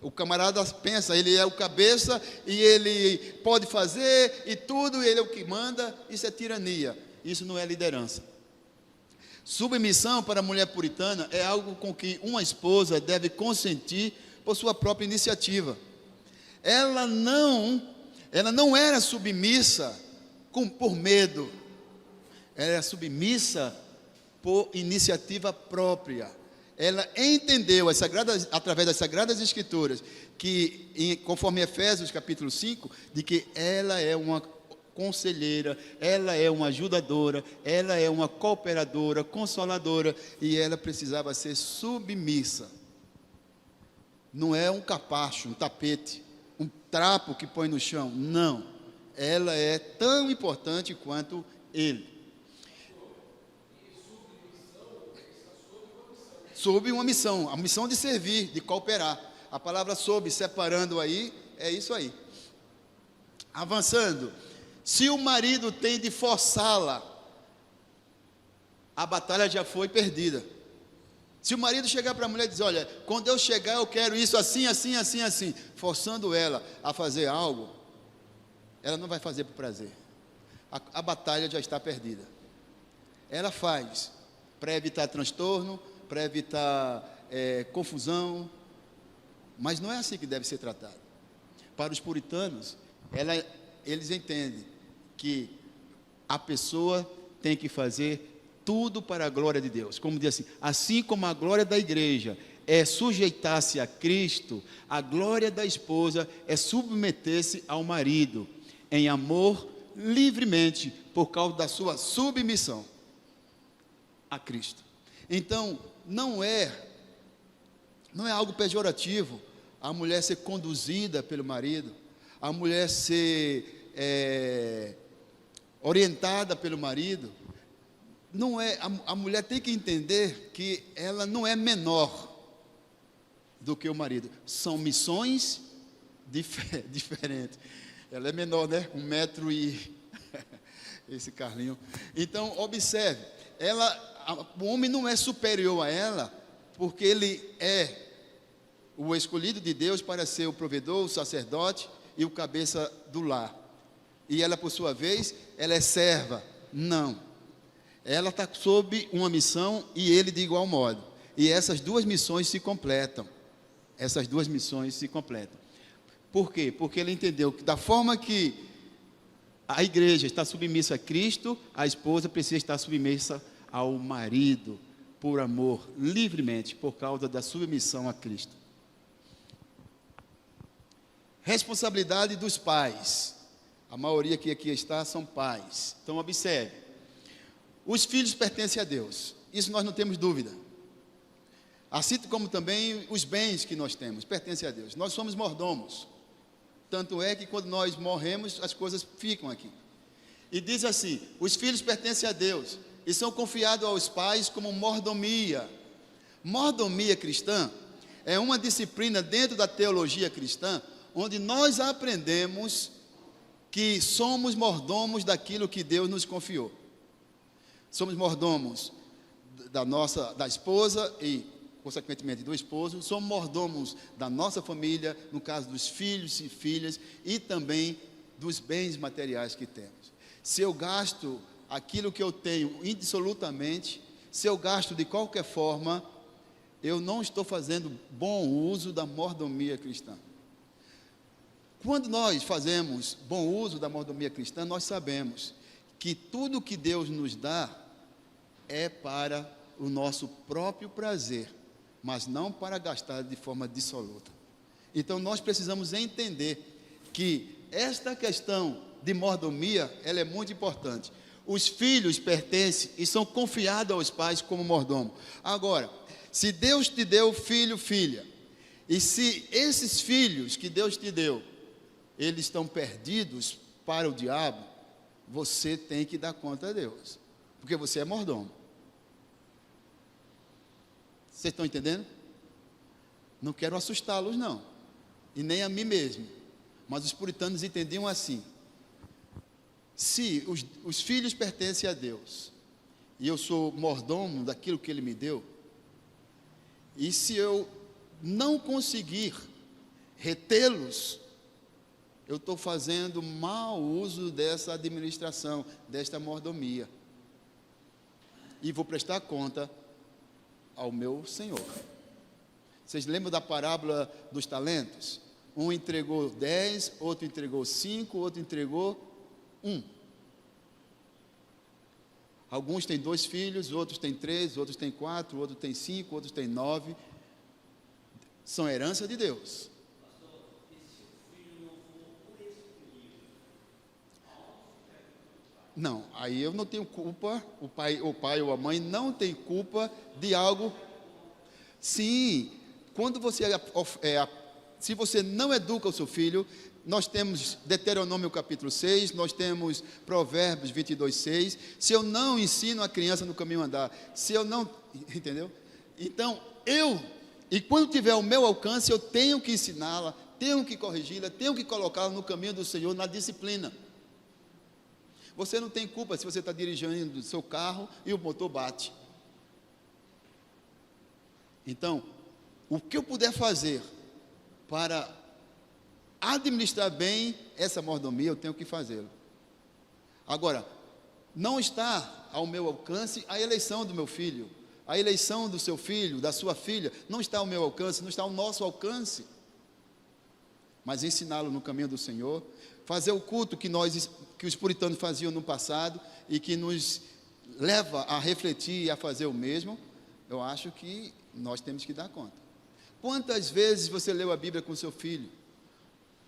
O camarada pensa, ele é o cabeça e ele pode fazer e tudo, ele é o que manda. Isso é tirania, isso não é liderança. Submissão para a mulher puritana é algo com que uma esposa deve consentir por sua própria iniciativa. Ela não era submissa por medo, ela era submissa por iniciativa própria. Ela entendeu através das Sagradas Escrituras, que conforme Efésios capítulo 5, de que ela é uma conselheira, ela é uma ajudadora, ela é uma cooperadora, consoladora, e ela precisava ser submissa. Não é um capacho, um tapete, um trapo que põe no chão, não. Ela é tão importante quanto ele. Sob uma missão, a missão de servir, de cooperar. A palavra sob, separando aí, é isso aí. Avançando, se o marido tem de forçá-la, a batalha já foi perdida. Se o marido chegar para a mulher e dizer, olha, quando eu chegar eu quero isso assim, assim, assim, assim, forçando ela a fazer algo, ela não vai fazer por prazer. A batalha já está perdida. Ela faz para evitar transtorno, para evitar confusão, mas não é assim que deve ser tratado. Para os puritanos, eles entendem que a pessoa tem que fazer tudo para a glória de Deus. Como diz assim como a glória da igreja é sujeitar-se a Cristo, a glória da esposa é submeter-se ao marido, em amor, livremente, por causa da sua submissão a Cristo. Então, não é algo pejorativo a mulher ser conduzida pelo marido, a mulher ser orientada pelo marido. Não é, a mulher tem que entender que ela não é menor do que o marido. São missões diferentes. Ela é menor, né? 1 metro esse Carlinho. Então, observe, o homem não é superior a ela, porque ele é o escolhido de Deus para ser o provedor, o sacerdote e o cabeça do lar. E ela, por sua vez, ela é serva. Não. Ela está sob uma missão e ele de igual modo. E essas duas missões se completam. Essas duas missões se completam. Por quê? Porque ele entendeu que da forma que a igreja está submissa a Cristo, a esposa precisa estar submissa ao marido, por amor, livremente, por causa da submissão a Cristo. Responsabilidade dos pais. A maioria que aqui está são pais. Então observe. Os filhos pertencem a Deus. Isso nós não temos dúvida. Assim como também os bens que nós temos pertencem a Deus. Nós somos mordomos. Tanto é que quando nós morremos, as coisas ficam aqui. E diz assim, os filhos pertencem a Deus e são confiados aos pais como mordomia. Mordomia cristã é uma disciplina dentro da teologia cristã, onde nós aprendemos que somos mordomos daquilo que Deus nos confiou. Somos mordomos da esposa e, consequentemente, do esposo. Somos mordomos da nossa família, no caso dos filhos e filhas, e também dos bens materiais que temos. Se eu gasto aquilo que eu tenho indissolutamente, se eu gasto de qualquer forma, eu não estou fazendo bom uso da mordomia cristã. Quando nós fazemos bom uso da mordomia cristã, nós sabemos que tudo que Deus nos dá é para o nosso próprio prazer, mas não para gastar de forma dissoluta. Então nós precisamos entender que esta questão de mordomia, ela é muito importante. Os filhos pertencem e são confiados aos pais como mordomo. Agora, se Deus te deu filho, filha, e se esses filhos que Deus te deu, eles estão perdidos para o diabo, você tem que dar conta a Deus, porque você é mordomo. Vocês estão entendendo? Não quero assustá-los, não, e nem a mim mesmo, mas os puritanos entendiam assim: se os filhos pertencem a Deus, e eu sou mordomo daquilo que Ele me deu, e se eu não conseguir retê-los, eu estou fazendo mau uso dessa administração, desta mordomia, e vou prestar conta ao meu Senhor. Vocês lembram da parábola dos talentos? Um entregou 10, outro entregou 5, outro entregou 1. Alguns têm 2 filhos, outros têm 3, outros têm 4, outros têm 5, outros têm 9. São herança de Deus. Não, aí eu não tenho culpa, o pai ou a mãe não tem culpa de algo. Sim, quando você se você não educa o seu filho, nós temos Deuteronômio capítulo 6, nós temos Provérbios 22:6. Se eu não ensino a criança no caminho a andar, se eu não, entendeu? Então, e quando tiver o meu alcance, eu tenho que ensiná-la, tenho que corrigi-la, tenho que colocá-la no caminho do Senhor, na disciplina. Você não tem culpa se você está dirigindo o seu carro e o motor bate. Então, o que eu puder fazer para administrar bem essa mordomia, eu tenho que fazê-lo. Agora, não está ao meu alcance a eleição do meu filho, a eleição do seu filho, da sua filha, não está ao meu alcance, não está ao nosso alcance. Mas ensiná-lo no caminho do Senhor, fazer o culto que os puritanos faziam no passado e que nos leva a refletir e a fazer o mesmo, eu acho que nós temos que dar conta. Quantas vezes você leu a Bíblia com seu filho?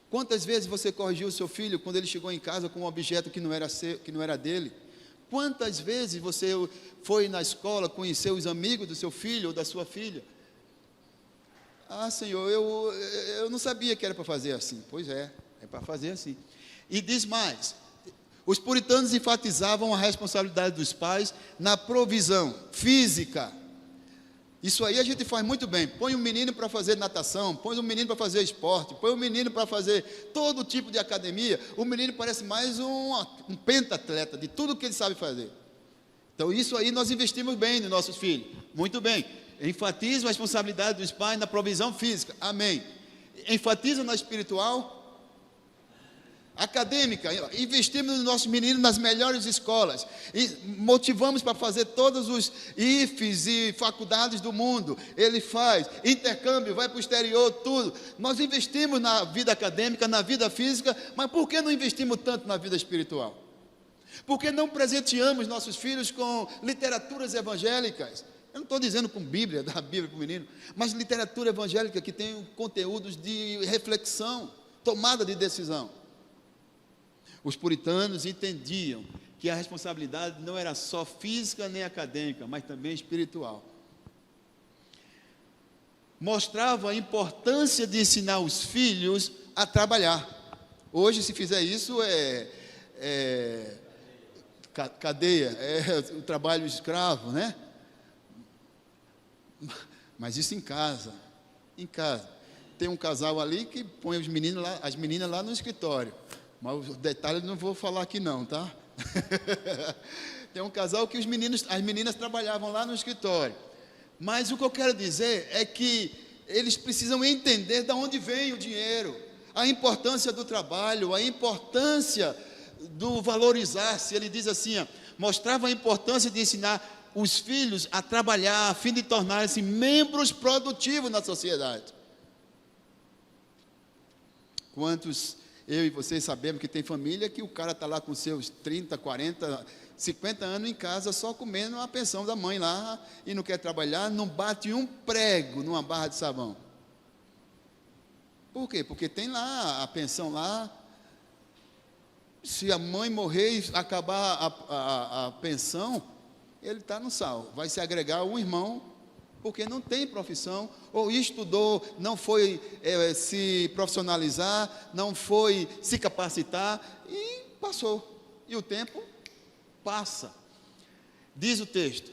Quantas vezes você corrigiu o seu filho quando ele chegou em casa com um objeto que não era dele? Quantas vezes você foi na escola conhecer os amigos do seu filho ou da sua filha? Ah, Senhor, eu não sabia que era para fazer assim. Pois é para fazer assim. E diz mais: os puritanos enfatizavam a responsabilidade dos pais na provisão física. Isso aí a gente faz muito bem. Põe um menino para fazer natação, põe um menino para fazer esporte, põe um menino para fazer todo tipo de academia. O menino parece mais um pentatleta de tudo que ele sabe fazer. Então isso aí nós investimos bem nos nossos filhos. Muito bem. Enfatiza a responsabilidade dos pais na provisão física. Amém. Enfatiza na espiritual. Acadêmica, investimos nos nossos meninos nas melhores escolas, e motivamos para fazer todos os IFES e faculdades do mundo. Ele faz intercâmbio, vai para o exterior, tudo. Nós investimos na vida acadêmica, na vida física, mas por que não investimos tanto na vida espiritual? Por que não presenteamos nossos filhos com literaturas evangélicas? Eu não estou dizendo com Bíblia, da Bíblia para o menino, mas literatura evangélica que tem conteúdos de reflexão, tomada de decisão. Os puritanos entendiam que a responsabilidade não era só física nem acadêmica, mas também espiritual. Mostrava a importância de ensinar os filhos a trabalhar. Hoje, se fizer isso, cadeia, o trabalho escravo, né? Mas isso em casa. Tem um casal ali que põe as meninas lá no escritório. Mas os detalhes não vou falar aqui não, tá? Tem um casal que as meninas trabalhavam lá no escritório. Mas o que eu quero dizer é que eles precisam entender de onde vem o dinheiro, a importância do trabalho, a importância do valorizar-se. Ele diz assim, mostrava a importância de ensinar os filhos a trabalhar, a fim de tornarem-se membros produtivos na sociedade. Quantos eu e vocês sabemos que tem família que o cara está lá com seus 30, 40, 50 anos em casa só comendo a pensão da mãe lá e não quer trabalhar, não bate um prego numa barra de sabão. Por quê? Porque tem lá a pensão lá. Se a mãe morrer e acabar a pensão, ele está no sal. Vai se agregar um irmão, porque não tem profissão, ou estudou, não foi se profissionalizar, não foi se capacitar, e passou. E o tempo passa. Diz o texto: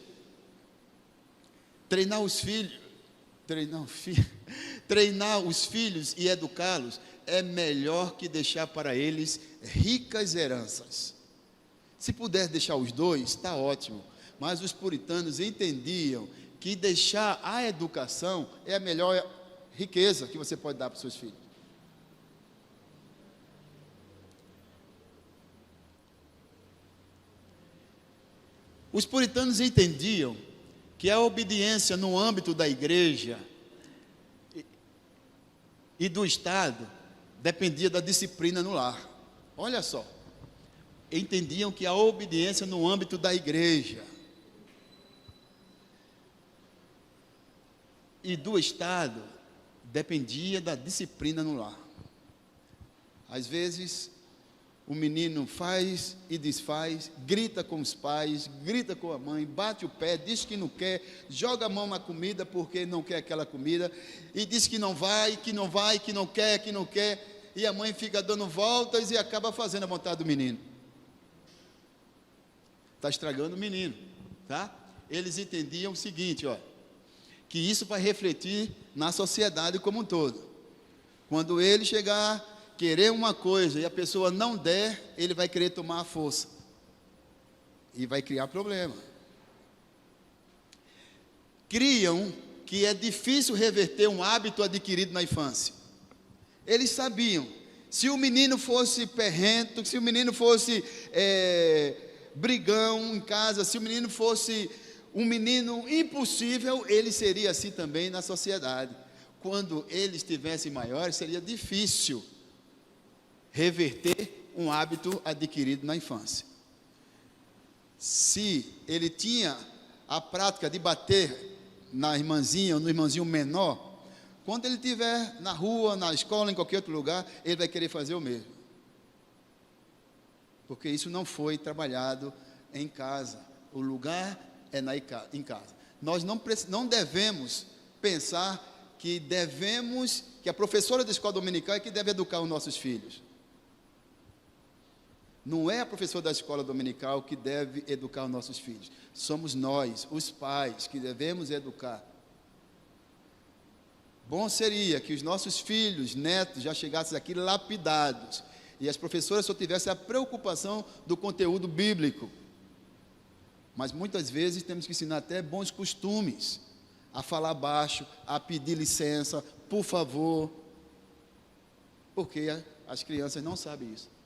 treinar os filhos e educá-los é melhor que deixar para eles ricas heranças. Se puder deixar os dois, está ótimo. Mas os puritanos entendiam que deixar a educação é a melhor riqueza que você pode dar para os seus filhos. Os puritanos entendiam que a obediência no âmbito da igreja e do Estado dependia da disciplina no lar. Olha só, entendiam que a obediência no âmbito da igreja e do Estado dependia da disciplina no lar. Às vezes, o menino faz e desfaz, grita com os pais, grita com a mãe, bate o pé, diz que não quer, joga a mão na comida porque não quer aquela comida, e diz que não vai, que não vai, que não quer, e a mãe fica dando voltas e acaba fazendo a vontade do menino. Está estragando o menino, tá? Eles entendiam o seguinte, ó, que isso vai refletir na sociedade como um todo. Quando ele chegar querer uma coisa e a pessoa não der, ele vai querer tomar a força e vai criar problema. Criam que é difícil reverter um hábito adquirido na infância. Eles sabiam, se o menino fosse perrento, se o menino fosse brigão em casa, se o menino fosse um menino impossível, ele seria assim também na sociedade. Quando eles estivessem maiores, seria difícil reverter um hábito adquirido na infância. Se ele tinha a prática de bater na irmãzinha ou no irmãozinho menor, quando ele estiver na rua, na escola, em qualquer outro lugar, ele vai querer fazer o mesmo. Porque isso não foi trabalhado em casa. O lugar é em casa. Nós não devemos pensar que a professora da escola dominical é que deve educar os nossos filhos. Não é a professora da escola dominical que deve educar os nossos filhos. Somos nós, os pais, que devemos educar. Bom seria que os nossos filhos, netos, já chegassem aqui lapidados. E as professoras só tivessem a preocupação do conteúdo bíblico. Mas muitas vezes temos que ensinar até bons costumes. A falar baixo, a pedir licença, por favor. Porque as crianças não sabem isso.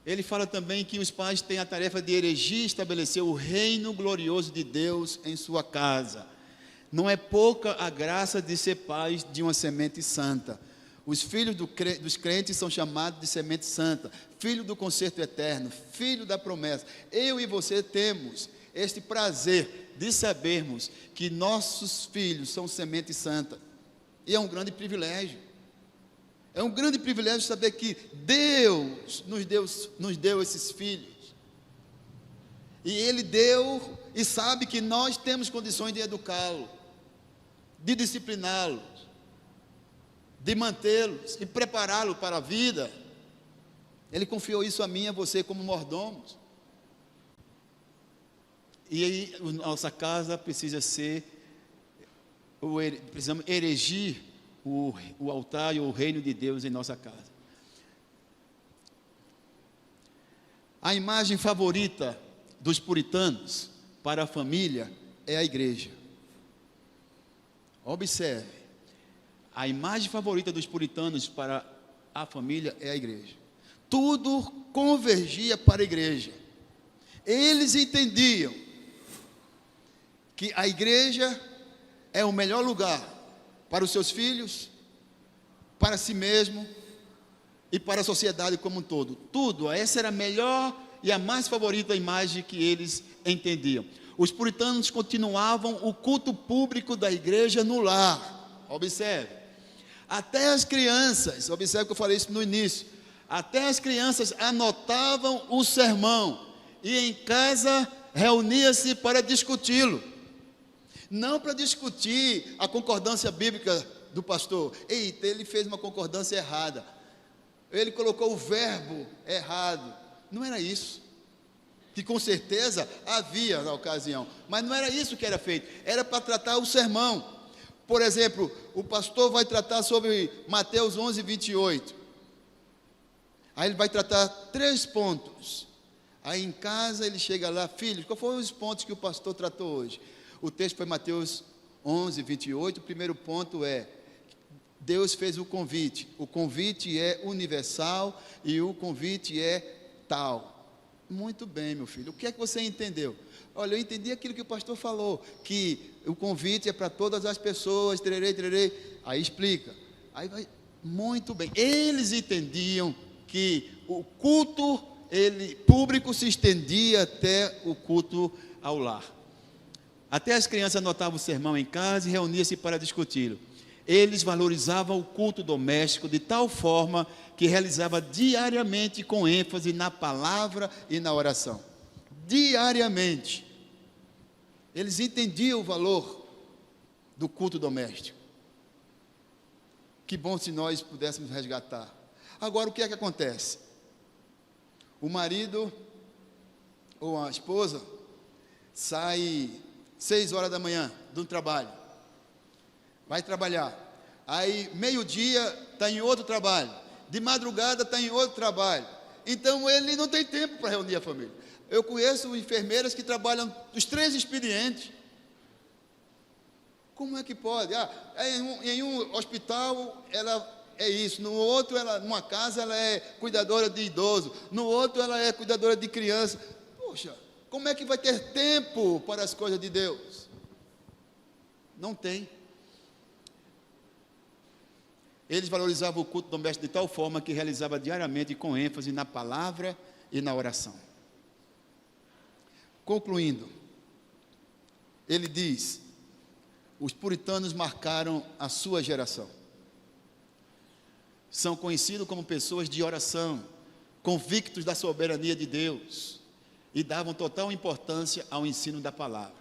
Ele fala também que os pais têm a tarefa de erigir e estabelecer o reino glorioso de Deus em sua casa. Não é pouca a graça de ser pais de uma semente santa. Os filhos dos crentes são chamados de semente santa, filho do concerto eterno, filho da promessa. Eu e você temos este prazer de sabermos que nossos filhos são semente santa. E é um grande privilégio. É um grande privilégio saber que Deus nos deu esses filhos. E Ele deu e sabe que nós temos condições de educá-los, de discipliná-los, de mantê-los e prepará-los para a vida. Ele confiou isso a mim e a você como mordomos. E aí, nossa casa precisa precisamos erigir o altar e o reino de Deus em nossa casa. A imagem favorita dos puritanos para a família é a igreja. Observe, a imagem favorita dos puritanos para a família é a igreja. Tudo convergia para a igreja. Eles entendiam que a igreja é o melhor lugar para os seus filhos, para si mesmo e para a sociedade como um todo. Tudo, essa era a melhor e a mais favorita imagem que eles entendiam. Os puritanos continuavam o culto público da igreja no lar. Observe, até as crianças, observe que eu falei isso no início, até as crianças anotavam o sermão e em casa reunia-se para discuti-lo. Não para discutir a concordância bíblica do pastor. Eita, ele fez uma concordância errada. ele colocou o verbo errado. Não era isso. Que com certeza havia na ocasião, mas não era isso que era feito. Era para tratar o sermão. Por exemplo, o pastor vai tratar sobre Mateus 11, 28. Aí ele vai tratar 3 pontos. Aí em casa ele chega lá, filhos, quais foram os pontos que o pastor tratou hoje? O texto foi Mateus 11, 28. O primeiro ponto é: Deus fez o convite. O convite é universal e o convite é tal. Muito bem, meu filho. O que é que você entendeu? Olha, eu entendi aquilo que o pastor falou, que o convite é para todas as pessoas, tererê, tererê. Aí explica. Aí vai, muito bem. Eles entendiam que o culto público se estendia até o culto ao lar. Até as crianças anotavam o sermão em casa e reuniam-se para discuti-lo. Eles valorizavam o culto doméstico de tal forma que realizava diariamente com ênfase na palavra e na oração. Diariamente. Eles entendiam o valor do culto doméstico. Que bom se nós pudéssemos resgatar. Agora, o que é que acontece? O marido ou a esposa sai 6 horas da manhã do trabalho. Vai trabalhar. Aí, meio-dia, está em outro trabalho. De madrugada, está em outro trabalho. Então, ele não tem tempo para reunir a família. Eu conheço enfermeiras que trabalham os 3 expedientes. Como é que pode? Em um hospital, ela é isso. No outro, numa casa, ela é cuidadora de idoso. No outro, ela é cuidadora de criança. Poxa, como é que vai ter tempo para as coisas de Deus? Não tem. Eles valorizavam o culto doméstico de tal forma que realizava diariamente com ênfase na palavra e na oração. Concluindo, ele diz: os puritanos marcaram a sua geração. São conhecidos como pessoas de oração, convictos da soberania de Deus, e davam total importância ao ensino da palavra.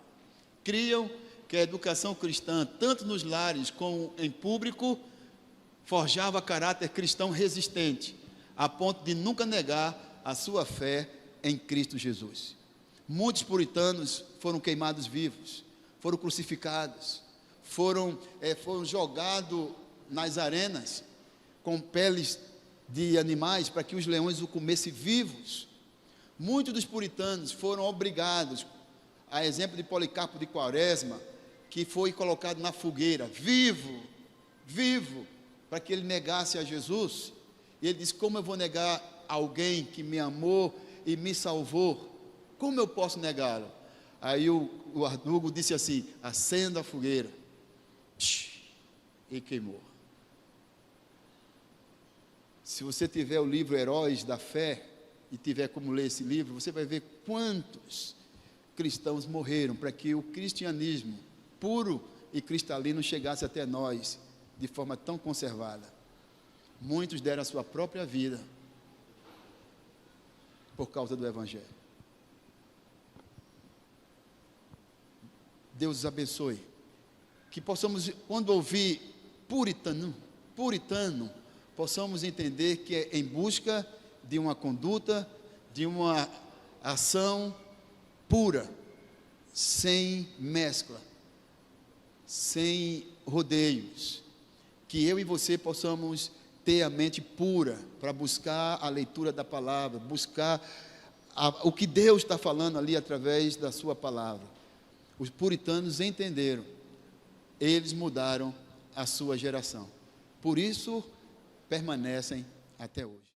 Criam que a educação cristã, tanto nos lares como em público, forjava caráter cristão resistente, a ponto de nunca negar a sua fé em Cristo Jesus. Muitos puritanos foram queimados vivos, foram crucificados, foram jogados nas arenas com peles de animais para que os leões o comessem vivos. Muitos dos puritanos foram obrigados, a exemplo de Policarpo de Quaresma, que foi colocado na fogueira, vivo, para que ele negasse a Jesus. E ele disse: como eu vou negar alguém que me amou e me salvou? Como eu posso negá-lo? Aí o Ardugo disse assim: acenda a fogueira. E queimou. Se você tiver o livro Heróis da Fé, e tiver como ler esse livro, você vai ver quantos cristãos morreram para que o cristianismo puro e cristalino chegasse até nós de forma tão conservada. Muitos deram a sua própria vida por causa do Evangelho. Deus os abençoe. Que possamos, quando ouvir puritano, possamos entender que é em busca de uma conduta, de uma ação pura, sem mescla, sem rodeios. Que eu e você possamos ter a mente pura para buscar a leitura da palavra, buscar o que Deus está falando ali através da sua palavra. Os puritanos entenderam, eles mudaram a sua geração. Por isso, permanecem até hoje.